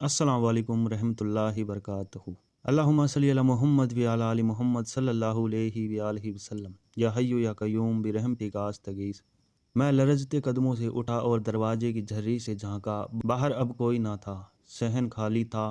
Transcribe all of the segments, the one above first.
अस्सलाम वालेकुम रहमतुल्लाहि बरकातहू। अल्लाहुम्मा सल्ली अला मुहम्मद व अला आलि मुहम्मद सल्लल्लाहु अलैहि व आलिहि वसल्लम। या हय्यु या कय्यूम बिरहमतिका अस्तगीस। मैं लरजते कदमों से उठा और दरवाजे की झर्री से झांका। बाहर अब कोई ना था, सहन खाली था।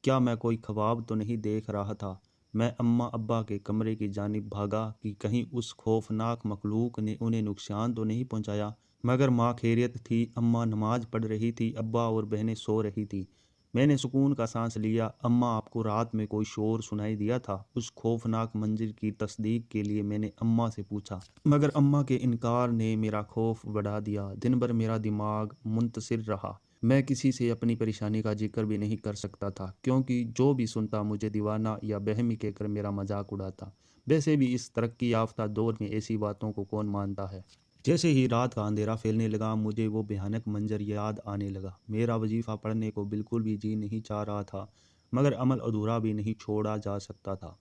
क्या मैं कोई ख्वाब तो नहीं देख रहा था? मैं अम्मा अब्बा के कमरे की जानिब भागा कि कहीं उस खौफनाक मखलूक ने उन्हें नुकसान तो नहीं पहुंचाया। मगर माँ खैरियत थी, अम्मा नमाज पढ़ रही थी, अब्बा और बहनें सो रही थी। मैंने सुकून का सांस लिया। अम्मा, आपको रात में कोई शोर सुनाई दिया था? उस खौफनाक मंजर की तस्दीक के लिए मैंने अम्मा से पूछा, मगर अम्मा के इनकार ने मेरा खौफ बढ़ा दिया। दिन भर मेरा दिमाग मुंतशिर रहा। मैं किसी से अपनी परेशानी का जिक्र भी नहीं कर सकता था, क्योंकि जो भी सुनता मुझे दीवाना या बहमी कहकर मेरा मजाक उड़ाता। वैसे भी इस तरक्की याफ्ता दौर में ऐसी बातों को कौन मानता है। जैसे ही रात का अंधेरा फैलने लगा, मुझे वो भयानक मंजर याद आने लगा। मेरा वजीफ़ा पढ़ने को बिल्कुल भी जी नहीं चाह रहा था, मगर अमल अधूरा भी नहीं छोड़ा जा सकता था।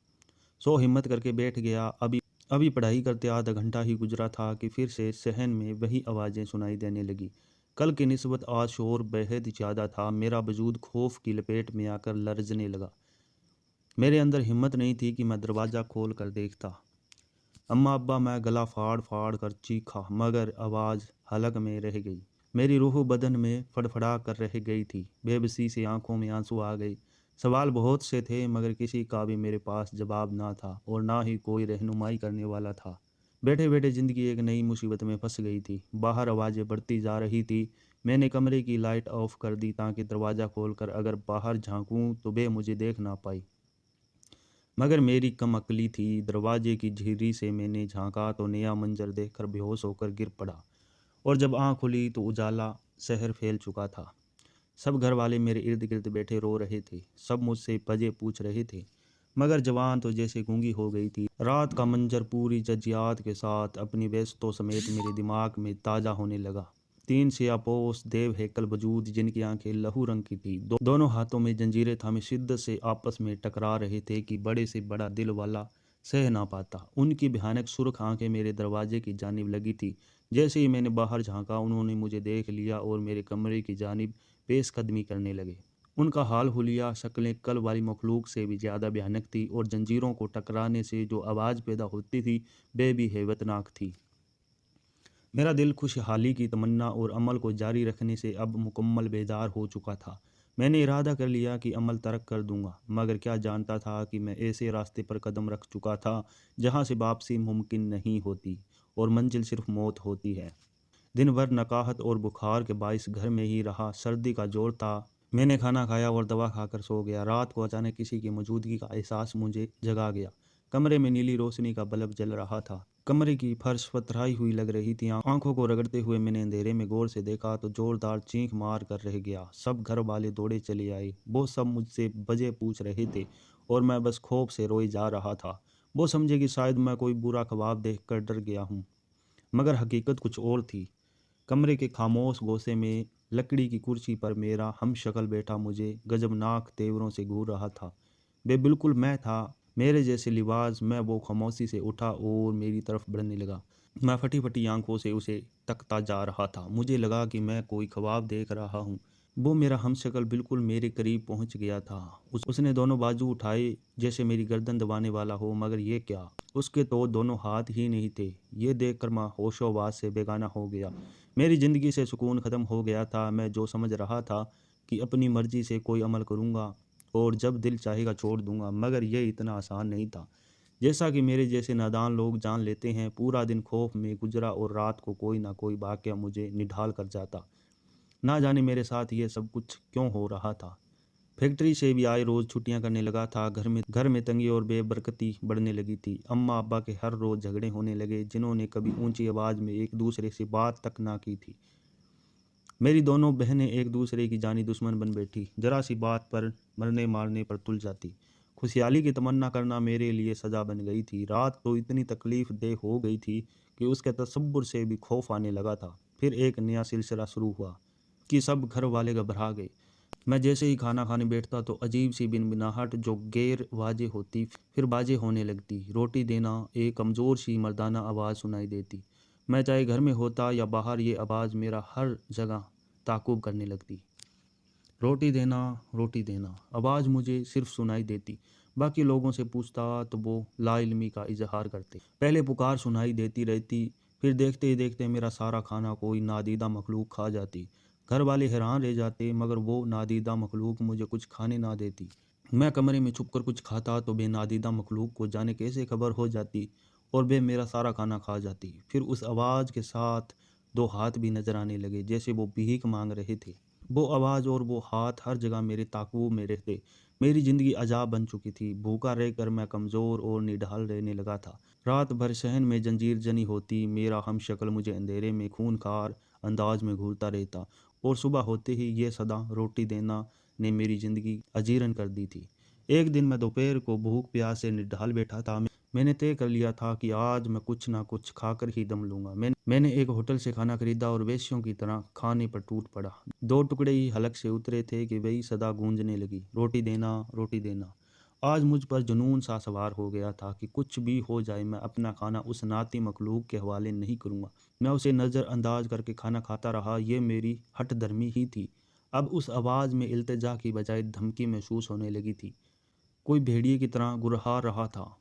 सो हिम्मत करके बैठ गया। अभी अभी पढ़ाई करते आधा घंटा ही गुजरा था कि फिर से सहन में वही आवाज़ें सुनाई देने लगी। कल की निस्बत आज शोर बेहद ज़्यादा था। मेरा वजूद खौफ की लपेट में आकर लरजने लगा। मेरे अंदर हिम्मत नहीं थी कि मैं दरवाज़ा खोल कर देखता। अम्मा अब्बा, मैं गला फाड़ फाड़ कर चीखा, मगर आवाज़ हलक में रह गई। मेरी रूह बदन में फड़फड़ा कर रह गई थी। बेबसी से आंखों में आंसू आ गए। सवाल बहुत से थे, मगर किसी का भी मेरे पास जवाब ना था और ना ही कोई रहनुमाई करने वाला था। बैठे बैठे ज़िंदगी एक नई मुसीबत में फंस गई थी। बाहर आवाज़ें बढ़ती जा रही थी। मैंने कमरे की लाइट ऑफ कर दी ताकि दरवाज़ा खोलकर अगर बाहर झांकूं तो वे मुझे देख ना पाई। मगर मेरी कम अक्ली थी। दरवाजे की झिर्री से मैंने झांका तो नया मंजर देखकर बेहोश होकर गिर पड़ा। और जब आँख खुली तो उजाला शहर फैल चुका था। सब घर वाले मेरे इर्द गिर्द बैठे रो रहे थे। सब मुझसे वजह पूछ रहे थे, मगर जवान तो जैसे गूंगी हो गई थी। रात का मंजर पूरी जज्जियात के साथ अपनी व्यस्तों समेत मेरे दिमाग में ताज़ा होने लगा। तीन सियापोश देव हैकल वजूद, जिनकी आंखें लहू रंग की थी, दोनों हाथों में जंजीरें थामे शिद्दत से आपस में टकरा रहे थे कि बड़े से बड़ा दिल वाला सह ना पाता। उनकी भयानक सुर्ख आंखें मेरे दरवाजे की जानिब लगी थी। जैसे ही मैंने बाहर झांका, उन्होंने मुझे देख लिया और मेरे कमरे की जानिब पेशकदमी करने लगे। उनका हाल हुलिया, शक्लें कल वाली मखलूक से भी ज़्यादा भयानक थी और जंजीरों को टकराने से जो आवाज़ पैदा होती थी वह भी हैबतनाक थी। मेरा दिल खुशहाली की तमन्ना और अमल को जारी रखने से अब मुकम्मल बेदार हो चुका था। मैंने इरादा कर लिया कि अमल तर्क कर दूंगा, मगर क्या जानता था कि मैं ऐसे रास्ते पर कदम रख चुका था जहां से वापसी मुमकिन नहीं होती और मंजिल सिर्फ मौत होती है। दिन भर नकाहत और बुखार के बाइस घर में ही रहा। सर्दी का जोर था। मैंने खाना खाया और दवा खाकर सो गया। रात को अचानक किसी की मौजूदगी का एहसास मुझे जगा गया। कमरे में नीली रोशनी का बल्ब जल रहा था। कमरे की फर्श पथराई हुई लग रही थी। आंखों को रगड़ते हुए मैंने अंधेरे में गौर से देखा तो जोरदार चीख मार कर रह गया। सब घर वाले दौड़े चले आए। वो सब मुझसे वजह पूछ रहे थे और मैं बस खौफ से रोए जा रहा था। वो समझे कि शायद मैं कोई बुरा ख्वाब देखकर डर गया हूँ, मगर हकीकत कुछ और थी। कमरे के खामोश गोशे में लकड़ी की कुर्सी पर मेरा हमशक्ल बैठा मुझे गजबनाक तेवरों से घूर रहा था। वे बिल्कुल मैं था, मेरे जैसे लिबास। मैं वो खामोशी से उठा और मेरी तरफ बढ़ने लगा। मैं फटी फटी आंखों से उसे तकता जा रहा था। मुझे लगा कि मैं कोई ख्वाब देख रहा हूँ। वो मेरा हमशक्ल बिल्कुल मेरे करीब पहुंच गया था। उसने दोनों बाजू उठाए जैसे मेरी गर्दन दबाने वाला हो, मगर ये क्या, उसके तो दोनों हाथ ही नहीं थे। ये देखकर मैं होशोवास से बेगाना हो गया। मेरी ज़िंदगी से सुकून ख़त्म हो गया था। मैं जो समझ रहा था कि अपनी मर्ज़ी से कोई अमल करूँगा और जब दिल चाहेगा छोड़ दूँगा, मगर यह इतना आसान नहीं था जैसा कि मेरे जैसे नादान लोग जान लेते हैं। पूरा दिन खौफ में गुजरा और रात को कोई ना कोई वाक़या मुझे निढाल कर जाता। ना जाने मेरे साथ ये सब कुछ क्यों हो रहा था। फैक्ट्री से भी आए रोज़ छुट्टियां करने लगा था। घर में तंगी और बेबरकती बढ़ने लगी थी। अम्मा अब्बा के हर रोज़ झगड़े होने लगे, जिन्होंने कभी ऊंची आवाज़ में एक दूसरे से बात तक ना की थी। मेरी दोनों बहनें एक दूसरे की जानी दुश्मन बन बैठी, जरा सी बात पर मरने मारने पर तुल जाती। खुशहाली की तमन्ना करना मेरे लिए सज़ा बन गई थी। रात तो इतनी तकलीफ़ देह हो गई थी कि उसके तसव्वुर से भी खौफ आने लगा था। फिर एक नया सिलसिला शुरू हुआ कि सब घर वाले घबरा गए। मैं जैसे ही खाना खाने बैठता तो अजीब सी बिनबिनाहट जो गैर वाजे होती फिर बाजे होने लगती। रोटी देना, एक कमज़ोर सी मर्दाना आवाज़ सुनाई देती। मैं चाहे घर में होता या बाहर, ये आवाज़ मेरा हर जगह ताक़ुब करने लगती। रोटी देना। आवाज़ मुझे सिर्फ सुनाई देती। बाकी लोगों से पूछता तो वो लाइल्मी का इजहार करते। पहले पुकार सुनाई देती रहती, फिर देखते ही देखते मेरा सारा खाना कोई नादीदा मखलूक खा जाती। घर वाले हैरान रह जाते, मगर वो नादीदा मखलूक मुझे कुछ खाने ना देती। मैं कमरे में छुपकर कुछ खाता तो बेनादीदा मखलूक को जाने कैसे खबर हो जाती और वे मेरा सारा खाना खा जाती। फिर उस आवाज़ के साथ दो हाथ भी नजर आने लगे, जैसे वो भीख मांग रहे थे। वो आवाज़ और वो हाथ हर जगह मेरे ताक़ुब में रहते। मेरी ज़िंदगी अजाब बन चुकी थी। भूखा रहकर मैं कमज़ोर और निढाल रहने लगा था। रात भर सहन में जंजीर जनी होती, मेरा हमशक्ल मुझे अंधेरे में खूनखार अंदाज में घूरता रहता, और सुबह होते ही ये सदा रोटी देना ने मेरी ज़िंदगी अजीरन कर दी थी। एक दिन मैं दोपहर को भूख प्यास से निढाल बैठा था। मैंने तय कर लिया था कि आज मैं कुछ ना कुछ खाकर ही दम लूँगा। मैंने एक होटल से खाना खरीदा और वेश्यों की तरह खाने पर टूट पड़ा। 2 टुकड़े ही हलक से उतरे थे कि वही सदा गूंजने लगी, रोटी देना, रोटी देना। आज मुझ पर जुनून सा सवार हो गया था कि कुछ भी हो जाए मैं अपना खाना उस नाती मखलूक के हवाले नहीं करूँगा। मैं उसे नज़रअंदाज करके खाना खाता रहा। ये मेरी हठधर्मी ही थी। अब उस आवाज़ में इल्तिजा की बजाय धमकी महसूस होने लगी थी। कोई भेड़िए की तरह गुर्रा रहा था।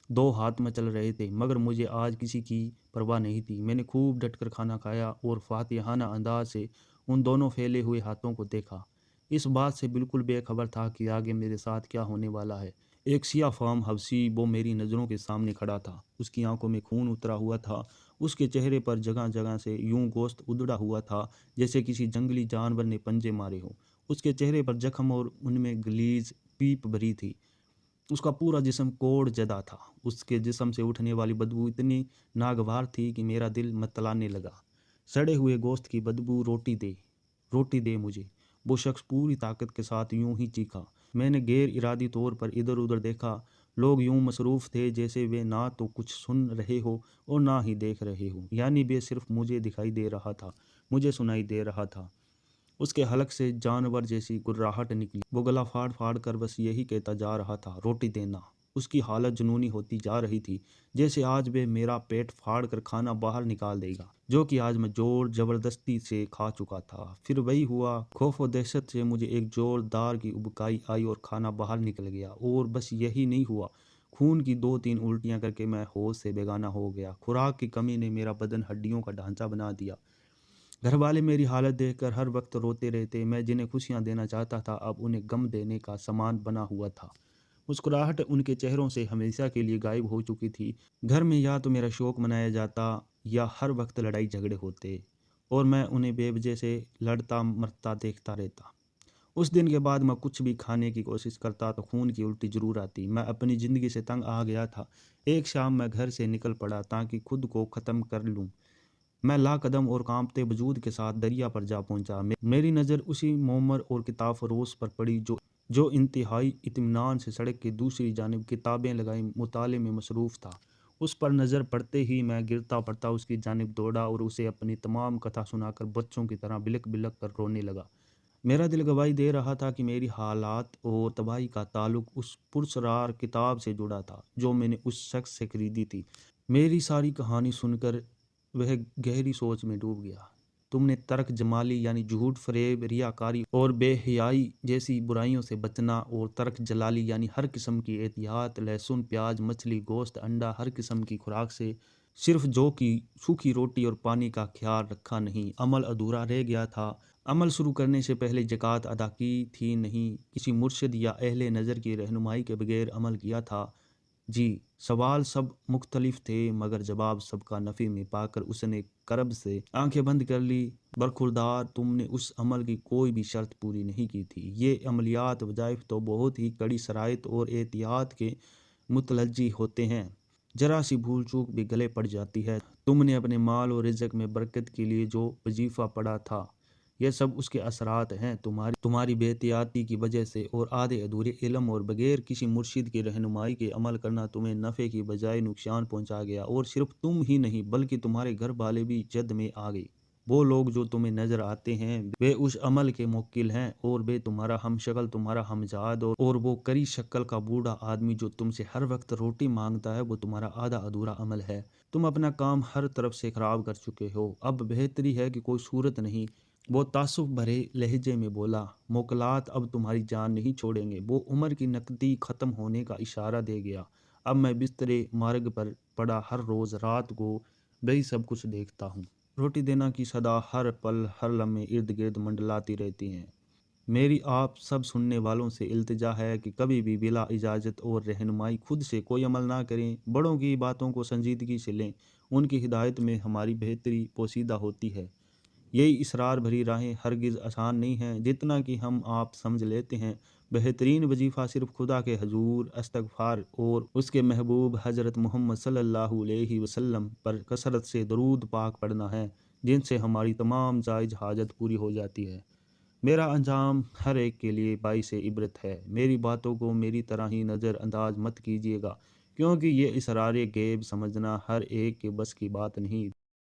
2 हाथ मचल रहे थे, मगर मुझे आज किसी की परवाह नहीं थी। मैंने खूब डटकर खाना खाया और फातिहाना अंदाज से उन दोनों फैले हुए हाथों को देखा। इस बात से बिल्कुल बेखबर था कि आगे मेरे साथ क्या होने वाला है। एक सिया फाम हबशी वो मेरी नज़रों के सामने खड़ा था। उसकी आंखों में खून उतरा हुआ था। उसके चेहरे पर जगह जगह से यूं गोश्त उधड़ा हुआ था, जैसे किसी जंगली जानवर ने पंजे मारे हों। उसके चेहरे पर जख्म और उनमें गलीज पीप भरी थी। उसका पूरा जिस्म कोड़ जदा था। उसके जिस्म से उठने वाली बदबू इतनी नागवार थी कि मेरा दिल मतलाने लगा। सड़े हुए गोश्त की बदबू। रोटी दे मुझे। वो शख्स पूरी ताकत के साथ यूं ही चीखा। मैंने गैर इरादी तौर पर इधर उधर देखा। लोग यूं मसरूफ़ थे जैसे वे ना तो कुछ सुन रहे हो और ना ही देख रहे हो, यानी वे सिर्फ मुझे दिखाई दे रहा था, मुझे सुनाई दे रहा था। उसके हलक से जानवर जैसी गुर्राहट निकली। वो गला फाड़ फाड़ कर बस यही कहता जा रहा था, रोटी देना। उसकी हालत जुनूनी होती जा रही थी, जैसे आज वे मेरा पेट फाड़ कर खाना बाहर निकाल देगा, जो कि आज मैं जोर जबरदस्ती से खा चुका था। फिर वही हुआ। खौफ और दहशत से मुझे एक जोरदार की उबकाई आई और खाना बाहर निकल गया। और बस यही नहीं हुआ, खून की 2-3 उल्टियां करके मैं होश से बेगाना हो गया। खुराक की कमी ने मेरा बदन हड्डियों का ढांचा बना दिया। घर वाले मेरी हालत देखकर हर वक्त रोते रहते। मैं जिन्हें खुशियां देना चाहता था, अब उन्हें गम देने का सामान बना हुआ था। मुस्कुराहट उनके चेहरों से हमेशा के लिए गायब हो चुकी थी। घर में या तो मेरा शोक मनाया जाता या हर वक्त लड़ाई झगड़े होते, और मैं उन्हें बेवजह से लड़ता मरता देखता रहता। उस दिन के बाद मैं कुछ भी खाने की कोशिश करता तो खून की उल्टी जरूर आती। मैं अपनी ज़िंदगी से तंग आ गया था। एक शाम मैं घर से निकल पड़ा ताकि खुद को ख़त्म कर लूँ। मैं लाकदम और कांपते वजूद के साथ दरिया पर जा पहुंचा। मेरी नज़र उसी मोमर और किताब फरोश पर पड़ी जो इंतहाई इत्मीनान से सड़क की दूसरी जानिब किताबें लगाई मुताले में मसरूफ़ था। उस पर नज़र पड़ते ही मैं गिरता पड़ता उसकी जानिब दौड़ा और उसे अपनी तमाम कथा सुनाकर बच्चों की तरह बिलक बिलक कर रोने लगा। मेरा दिल गवाही दे रहा था कि मेरी हालात और तबाही का ताल्लुक उस पुरस्रार किताब से जुड़ा था जो मैंने उस शख्स से खरीदी थी। मेरी सारी कहानी सुनकर वह गहरी सोच में डूब गया। तुमने तर्क जमाली यानी झूठ, फरेब, रियाकारी और बेहयाई जैसी बुराइयों से बचना, और तर्क जलाली यानी हर किस्म की एहतियात, लहसुन, प्याज, मछली, गोश्त, अंडा, हर किस्म की खुराक से सिर्फ जो की सूखी रोटी और पानी का ख्याल रखा नहीं। अमल अधूरा रह गया था। अमल शुरू करने से पहले ज़कात अदा की थी नहीं। किसी मुर्शिद या अहले नज़र की रहनुमाई के बगैर अमल किया था। जी, सवाल सब मुख्तलिफ थे, मगर जवाब सबका नफ़ी में पाकर उसने करब से आंखें बंद कर ली। बरखुरदार, तुमने उस अमल की कोई भी शर्त पूरी नहीं की थी। ये अमलियात वज़ाइफ तो बहुत ही कड़ी शराइत और एहतियात के मुतलज्जी होते हैं। जरा सी भूल चूक भी गले पड़ जाती है। तुमने अपने माल और रिज़्क़ में बरकत के लिए जो वजीफ़ा पढ़ा था, यह सब उसके असरात हैं। तुम्हारी बेहतियाती की वजह से और आधे अधूरे इल्म और बगैर किसी मुर्शिद की रहनुमाई के अमल करना तुम्हें नफ़े की बजाय नुकसान पहुंचा गया। और सिर्फ तुम ही नहीं, बल्कि तुम्हारे घर वाले भी जद में आ गए। वो लोग जो तुम्हें नज़र आते हैं वे उस अमल के मुवक्किल हैं, और वे तुम्हारा हमशक्ल, तुम्हारा हमजाद, और वो करी शक्ल का बूढ़ा आदमी जो तुमसे हर वक्त रोटी मांगता है, वो तुम्हारा आधा अधूरा अमल है। तुम अपना काम हर तरफ से खराब कर चुके हो। अब बेहतरी है कि कोई सूरत नहीं, वो तासुफ भरे लहजे में बोला, मोकलात अब तुम्हारी जान नहीं छोड़ेंगे। वो उम्र की नकदी ख़त्म होने का इशारा दे गया। अब मैं बिस्तरे मार्ग पर पड़ा हर रोज़ रात को वही सब कुछ देखता हूँ। रोटी देना की सदा हर पल हर लम्हे इर्द गिर्द मंडलाती रहती हैं। मेरी आप सब सुनने वालों से इल्तिजा है कि कभी भी बिला इजाज़त और रहनुमाई खुद से कोई अमल ना करें। बड़ों की बातों को संजीदगी से लें। उनकी हिदायत में हमारी बेहतरी पोशीदा होती है। यही इसरार भरी राहें हरगिज़ आसान नहीं हैं जितना कि हम आप समझ लेते हैं। बेहतरीन वजीफ़ा सिर्फ़ खुदा के हजूर इस्तग़फ़ार और उसके महबूब हज़रत मोहम्मद सल्लल्लाहु अलैहि वसल्लम पर कसरत से दरूद पाक पढ़ना है, जिनसे हमारी तमाम जायज़ हाजत पूरी हो जाती है। मेरा अंजाम हर एक के लिए बाइस इबरत है। मेरी बातों को मेरी तरह ही नज़रअंदाज मत कीजिएगा, क्योंकि ये इसरार गैब समझना हर एक के बस की बात नहीं।